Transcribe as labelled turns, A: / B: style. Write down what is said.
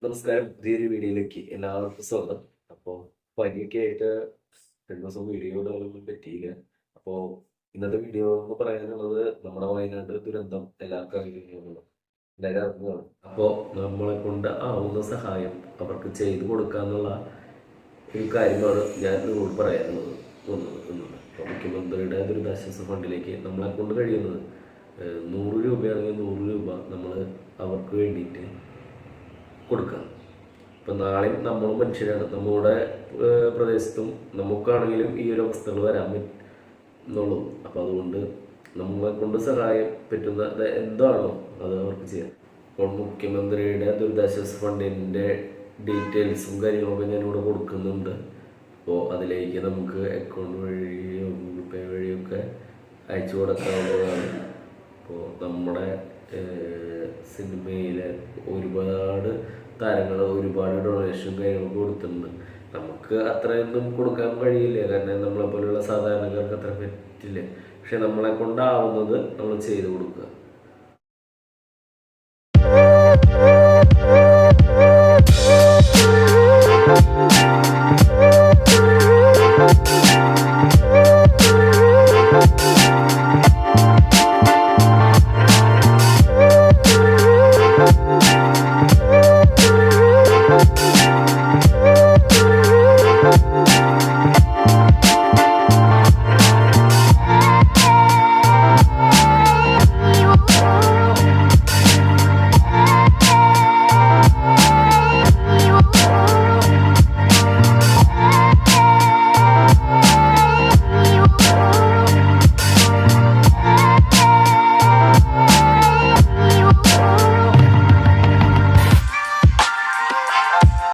A: നമസ്കാരം. പുതിയൊരു വീഡിയോയിലേക്ക് എല്ലാവർക്കും സ്വാഗതം. അപ്പോൾ പനിയൊക്കെ ആയിട്ട് 2 ദിവസം വീഡിയോ ഇടാനൊന്നും പറ്റിയില്ല. അപ്പോൾ ഇന്നത്തെ വീഡിയോ എന്ന് പറയാനുള്ളത് നമ്മുടെ വയനാട് ദുരന്തം എല്ലാവർക്കും അറിയുന്നതാണ്, എല്ലാവരും അറിഞ്ഞതാണ്. അപ്പോൾ നമ്മളെ കൊണ്ട് ആവുന്ന സഹായം അവർക്ക് ചെയ്തു കൊടുക്കാന്നുള്ള ഒരു കാര്യമാണ് ഞാൻ നിങ്ങളോട് പറയാനുള്ളത്. അപ്പോൾ മുഖ്യമന്ത്രിയുടെ ദുരിതാശ്വാസ ഫണ്ടിലേക്ക് നമ്മളെ കൊണ്ട് കഴിയുന്നത് 100 രൂപയാണെങ്കിൽ 100 രൂപ നമ്മൾ അവർക്ക് വേണ്ടിയിട്ട് കൊടുക്കുക. ഇപ്പം നാളെയും നമ്മളും മനുഷ്യരാണ്. നമ്മുടെ പ്രദേശത്തും നമുക്കാണെങ്കിലും ഈ ഒരു അവസ്ഥകൾ വരാൻ എന്നുള്ളൂ. അപ്പം അതുകൊണ്ട് നമ്മളെ കൊണ്ട് സഹായം പറ്റുന്ന എന്താണോ അത് അവർക്ക് ചെയ്യാം. അപ്പോൾ മുഖ്യമന്ത്രിയുടെ ദുരിതാശ്വാസ ഫണ്ടിൻ്റെ ഡീറ്റെയിൽസും കാര്യങ്ങളൊക്കെ ഞാനിവിടെ കൊടുക്കുന്നുണ്ട്. അപ്പോൾ അതിലേക്ക് നമുക്ക് അക്കൗണ്ട് വഴിയോ ഗൂഗിൾ പേ വഴിയൊക്കെ അയച്ചു കൊടുക്കാവുന്നതാണ്. അപ്പോൾ നമ്മുടെ സിനിമയിലെ ഒരുപാട് താരങ്ങൾ ഒരുപാട് ഡൊണേഷൻ കാര്യങ്ങളൊക്കെ കൊടുത്തിട്ടുണ്ട്. നമുക്ക് അത്രയൊന്നും കൊടുക്കാൻ കഴിയില്ല, കാരണം നമ്മളെ പോലെയുള്ള സാധാരണക്കാർക്ക് അത്ര പറ്റില്ല. പക്ഷെ നമ്മളെ കൊണ്ടാവുന്നത് നമ്മൾ ചെയ്തു കൊടുക്കുക.